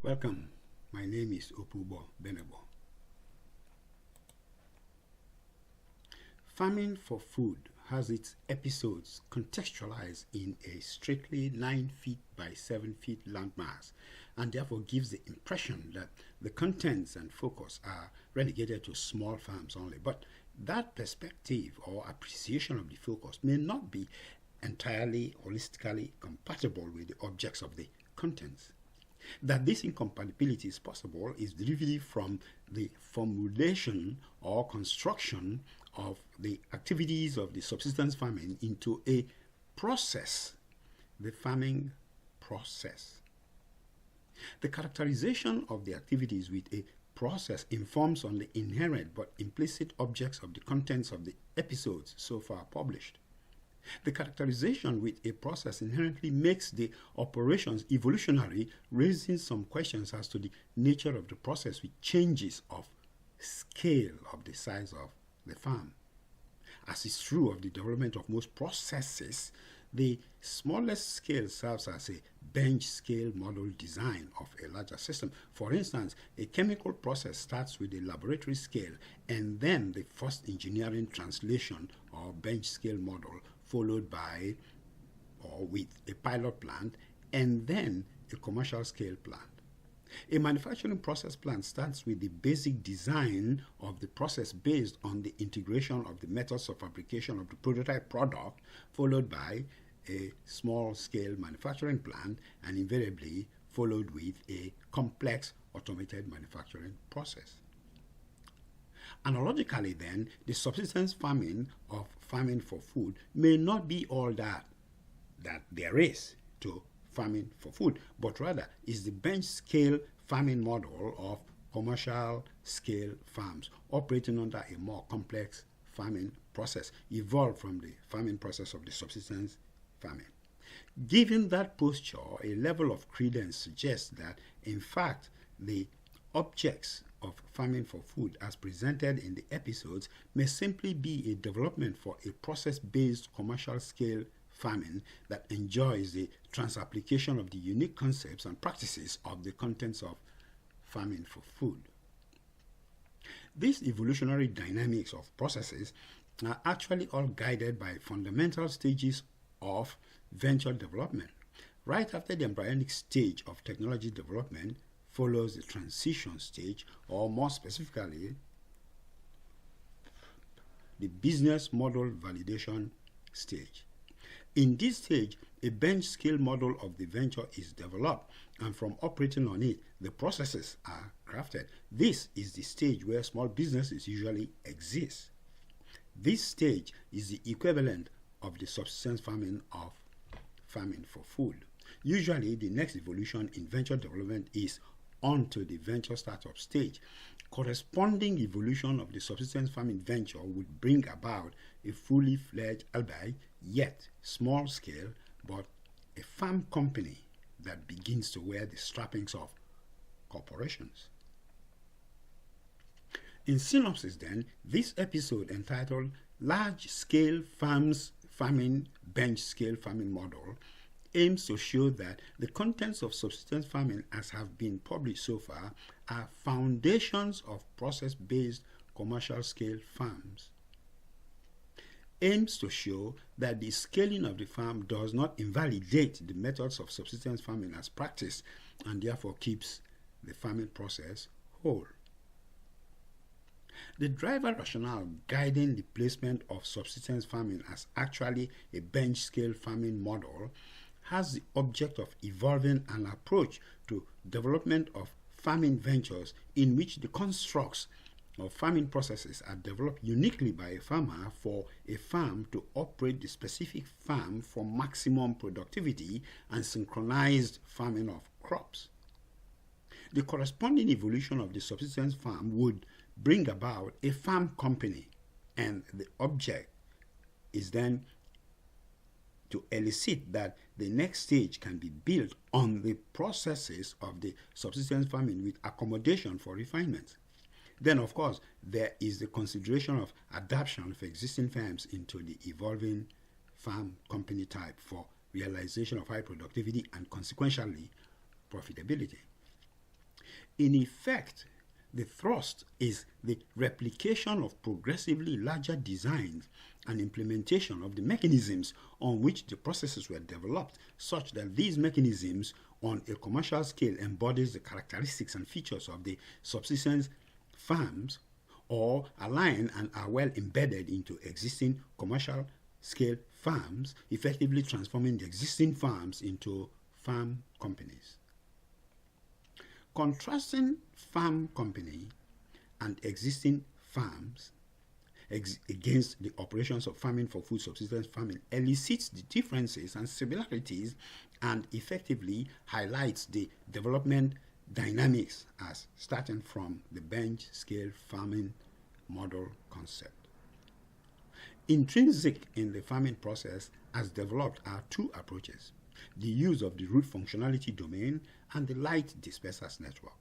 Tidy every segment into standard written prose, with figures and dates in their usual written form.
Welcome. My name is Opubo Benebo. Farming for food has its episodes contextualized in a strictly 9 feet by 7 feet landmass, and therefore gives the impression that the contents and focus are relegated to small farms only. But that perspective or appreciation of the focus may not be entirely holistically compatible with the objects of the contents. That this incompatibility is possible is derived from the formulation or construction of the activities of the subsistence farming into a process, the farming process. The characterization of the activities with a process informs on the inherent but implicit objects of the contents of the episodes so far published. The characterization with a process inherently makes the operations evolutionary, raising some questions as to the nature of the process with changes of scale of the size of the farm. As is true of the development of most processes, the smallest scale serves as a bench scale model design of a larger system. For instance, a chemical process starts with a laboratory scale and then the first engineering translation or bench scale model, followed by or with a pilot plant and then a commercial scale plant. A manufacturing process plant starts with the basic design of the process based on the integration of the methods of fabrication of the prototype product, followed by a small-scale manufacturing plant, and invariably followed with a complex automated manufacturing process. Analogically, then, the subsistence farming of farming for food may not be all that there is to farming for food, but rather is the bench scale farming model of commercial scale farms operating under a more complex farming process evolved from the farming process of the subsistence farming. Given that posture, a level of credence suggests that, in fact, the objects of farming for food as presented in the episodes may simply be a development for a process-based commercial scale farming that enjoys the transapplication of the unique concepts and practices of the contents of farming for food. These evolutionary dynamics of processes are actually all guided by fundamental stages of venture development. Right after the embryonic stage of technology development follows the transition stage, or more specifically, the business model validation stage. In this stage, a bench scale model of the venture is developed, and from operating on it, the processes are crafted. This is the stage where small businesses usually exist. This stage is the equivalent of the subsistence farming of farming for food. Usually, the next evolution in venture development is onto the venture startup stage. Corresponding evolution of the subsistence farming venture would bring about a fully fledged, albeit yet small scale, but a farm company that begins to wear the trappings of corporations. In synopsis, then, this episode entitled Large Scale Farms Farming Bench Scale Farming Model aims to show that the contents of subsistence farming as have been published so far are foundations of process-based commercial scale farms. Aims to show that the scaling of the farm does not invalidate the methods of subsistence farming as practiced and therefore keeps the farming process whole. The driver rationale guiding the placement of subsistence farming as actually a bench scale farming model has the object of evolving an approach to development of farming ventures in which the constructs of farming processes are developed uniquely by a farmer for a farm to operate the specific farm for maximum productivity and synchronized farming of crops. The corresponding evolution of the subsistence farm would bring about a farm company, and the object is then to elicit that the next stage can be built on the processes of the subsistence farming with accommodation for refinement. Then, of course, there is the consideration of adaption of existing farms into the evolving farm company type for realization of high productivity and consequentially profitability. In effect, the thrust is the replication of progressively larger designs and implementation of the mechanisms on which the processes were developed, such that these mechanisms on a commercial scale embodies the characteristics and features of the subsistence farms, or align and are well embedded into existing commercial scale farms, effectively transforming the existing farms into farm companies. Contrasting farm company and existing farms against the operations of farming for food subsistence farming elicits the differences and similarities and effectively highlights the development dynamics as starting from the bench scale farming model concept. Intrinsic in the farming process as developed are two approaches: the use of the root functionality domain and the light dispersers network.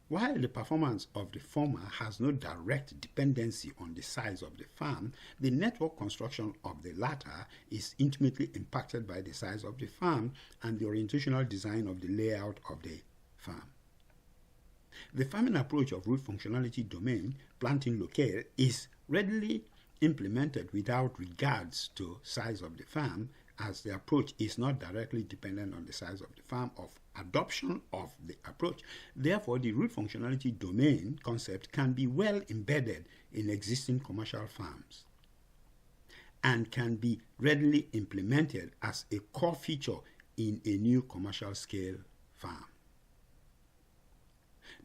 While the performance of the former has no direct dependency on the size of the farm, the network construction of the latter is intimately impacted by the size of the farm and the orientational design of the layout of the farm. The farming approach of root functionality domain, planting locale, is readily implemented without regards to size of the farm, as the approach is not directly dependent on the size of the farm of adoption of the approach. Therefore, the root functionality domain concept can be well embedded in existing commercial farms and can be readily implemented as a core feature in a new commercial scale farm.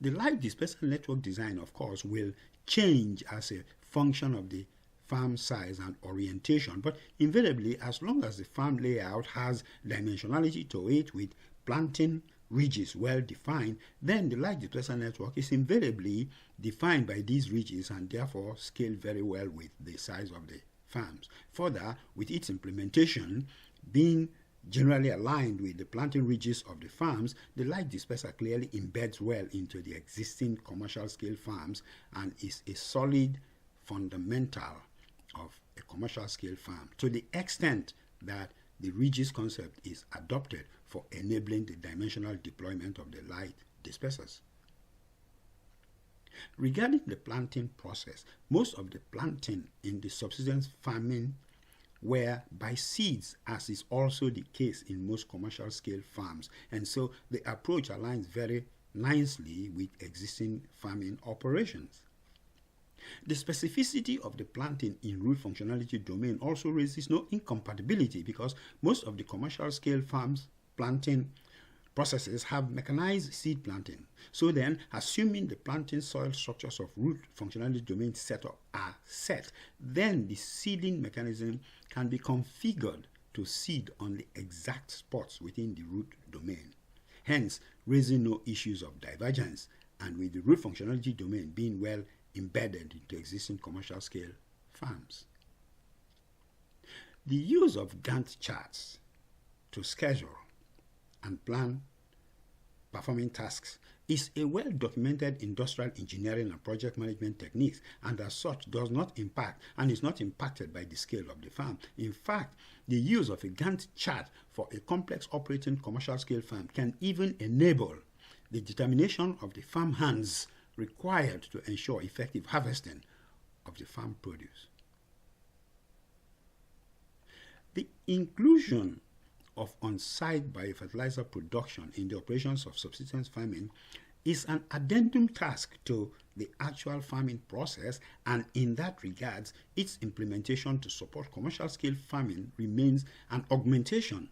The light dispersal network design, of course, will change as a function of the farm size and orientation, but invariably, as long as the farm layout has dimensionality to it with planting ridges well defined, then the light dispersal network is invariably defined by these ridges and therefore scale very well with the size of the farms. Further, with its implementation being generally aligned with the planting ridges of the farms, the light disperser clearly embeds well into the existing commercial scale farms and is a solid fundamental of a commercial scale farm, to the extent that the ridges concept is adopted for enabling the dimensional deployment of the light dispersers. Regarding the planting process, most of the planting in the subsistence farming were by seeds, as is also the case in most commercial scale farms, and so the approach aligns very nicely with existing farming operations. The specificity of the planting in root functionality domain also raises no incompatibility, because most of the commercial scale farms planting processes have mechanized seed planting. So then, assuming the planting soil structures of root functionality domain setup are set, then the seeding mechanism can be configured to seed on the exact spots within the root domain, hence raising no issues of divergence, and with the root functionality domain being well embedded into existing commercial scale farms. The use of Gantt charts to schedule and plan performing tasks is a well-documented industrial engineering and project management technique, and as such does not impact and is not impacted by the scale of the farm. In fact, the use of a Gantt chart for a complex operating commercial scale farm can even enable the determination of the farm hands required to ensure effective harvesting of the farm produce. The inclusion of on-site biofertilizer production in the operations of subsistence farming is an addendum task to the actual farming process, and in that regards, its implementation to support commercial scale farming remains an augmentation,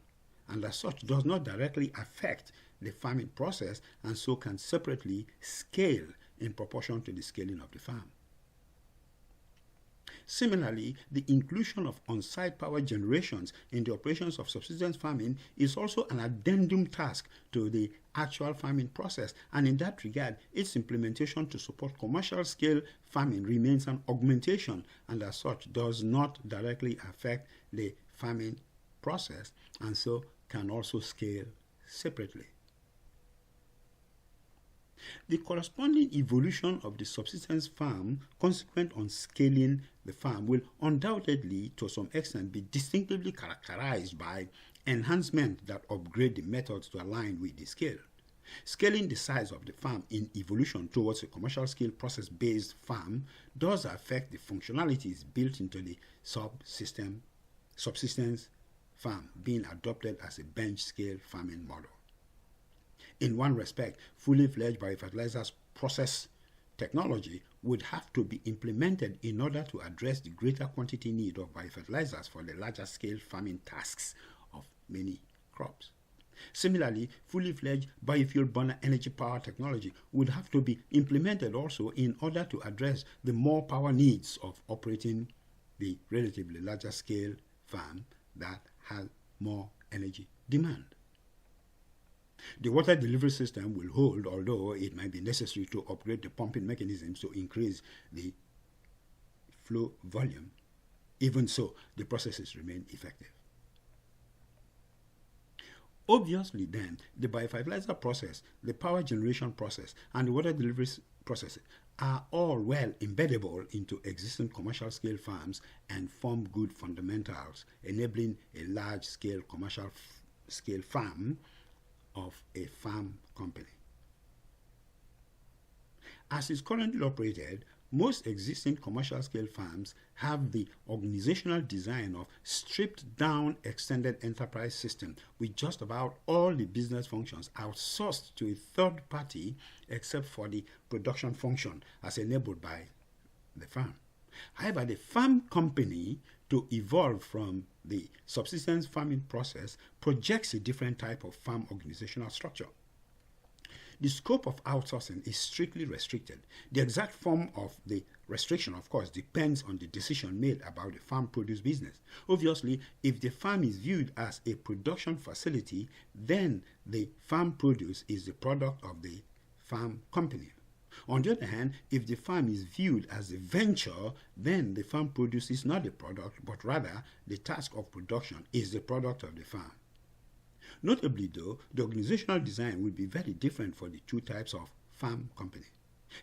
and as such does not directly affect the farming process, and so can separately scale in proportion to the scaling of the farm. Similarly, the inclusion of on-site power generations in the operations of subsistence farming is also an addendum task to the actual farming process, and in that regard, its implementation to support commercial scale farming remains an augmentation, and as such does not directly affect the farming process, and so can also scale separately. The corresponding evolution of the subsistence farm consequent on scaling the farm will undoubtedly, to some extent, be distinctively characterized by enhancement that upgrade the methods to align with the scale. Scaling the size of the farm in evolution towards a commercial scale process-based farm does affect the functionalities built into the subsistence farm being adopted as a bench scale farming model. In one respect, fully fledged biofertilizers process technology would have to be implemented in order to address the greater quantity need of biofertilizers for the larger scale farming tasks of many crops. Similarly, fully fledged biofuel burner energy power technology would have to be implemented also in order to address the more power needs of operating the relatively larger scale farm that has more energy demand. The water delivery system will hold, although it might be necessary to upgrade the pumping mechanisms to increase the flow volume. Even so, the processes remain effective. Obviously, then, the biofertilizer process, the power generation process, and the water delivery process are all well embeddable into existing commercial-scale farms and form good fundamentals, enabling a large-scale commercial-scale farm of a farm company. As is currently operated, most existing commercial-scale farms have the organizational design of stripped-down extended enterprise system with just about all the business functions outsourced to a third party except for the production function as enabled by the farm. However, the farm company, to evolve from the subsistence farming process, projects a different type of farm organizational structure. The scope of outsourcing is strictly restricted. The exact form of the restriction, of course, depends on the decision made about the farm produce business. Obviously, if the farm is viewed as a production facility, then the farm produce is the product of the farm company. On the other hand, if the farm is viewed as a venture, then the farm produce is not the product, but rather the task of production is the product of the farm. Notably, though, the organizational design will be very different for the two types of farm company.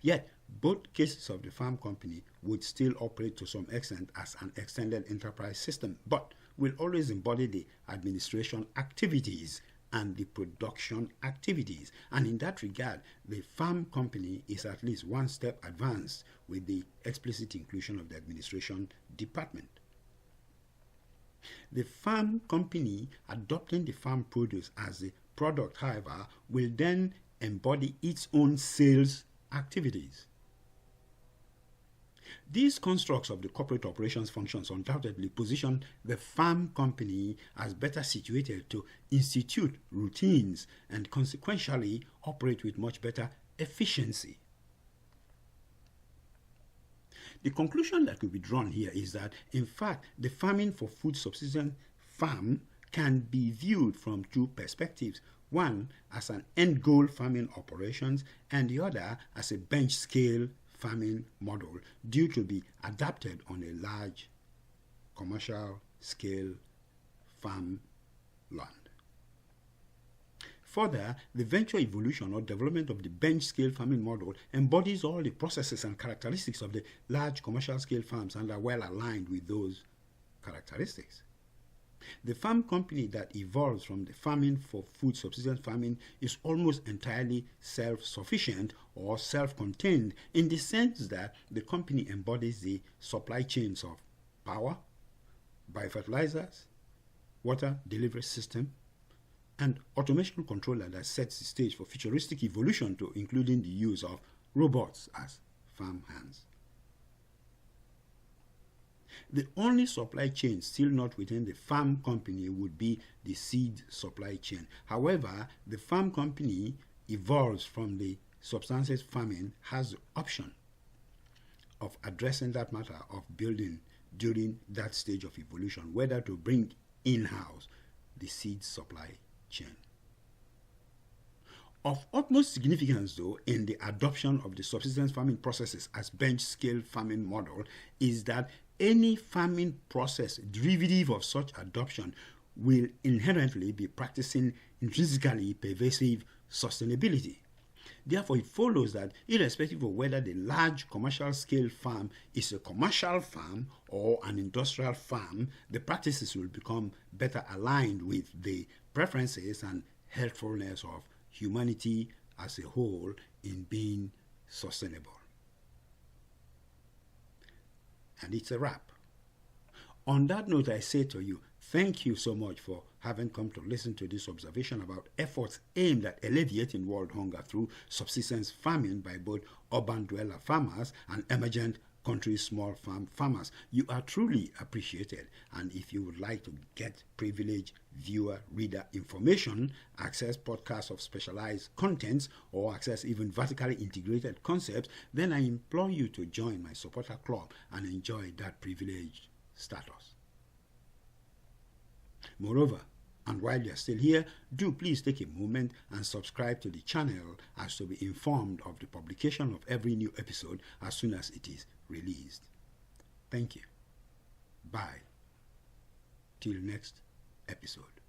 Yet, both cases of the farm company would still operate to some extent as an extended enterprise system, but will always embody the administration activities and the production activities. And in that regard, the farm company is at least one step advanced with the explicit inclusion of the administration department. The farm company adopting the farm produce as the product, however, will then embody its own sales activities. These constructs of the corporate operations functions undoubtedly position the farm company as better situated to institute routines and consequentially operate with much better efficiency. The conclusion that could be drawn here is that, in fact, the farming for food subsistence farm can be viewed from two perspectives. One as an end goal farming operations and the other as a bench scale farming model due to be adapted on a large commercial scale farm land. Further, the venture evolution or development of the bench-scale farming model embodies all the processes and characteristics of the large commercial-scale farms and are well aligned with those characteristics. The farm company that evolves from the farming for food subsistence farming is almost entirely self-sufficient or self-contained in the sense that the company embodies the supply chains of power, biofertilizers, water delivery system, and automation controller that sets the stage for futuristic evolution to including the use of robots as farm hands. The only supply chain still not within the farm company would be the seed supply chain. However, the farm company evolves from the subsistence farming has the option of addressing that matter of building during that stage of evolution, whether to bring in-house the seed supply chain. Of utmost significance, though, in the adoption of the subsistence farming processes as bench-scale farming model is that any farming process derivative of such adoption will inherently be practicing intrinsically pervasive sustainability. Therefore, it follows that irrespective of whether the large commercial-scale farm is a commercial farm or an industrial farm, the practices will become better aligned with the preferences and healthfulness of humanity as a whole in being sustainable. And it's a wrap. On that note, I say to you, thank you so much for having come to listen to this observation about efforts aimed at alleviating world hunger through subsistence farming by both urban dweller farmers and emergent country small farm farmers. You are truly appreciated, and if you would like to get privileged viewer reader information, access podcasts of specialized contents, or access even vertically integrated concepts, then I implore you to join my supporter club and enjoy that privileged status. Moreover, and while you are still here, do please take a moment and subscribe to the channel as to be informed of the publication of every new episode as soon as it is released. Thank you. Bye. Till next episode.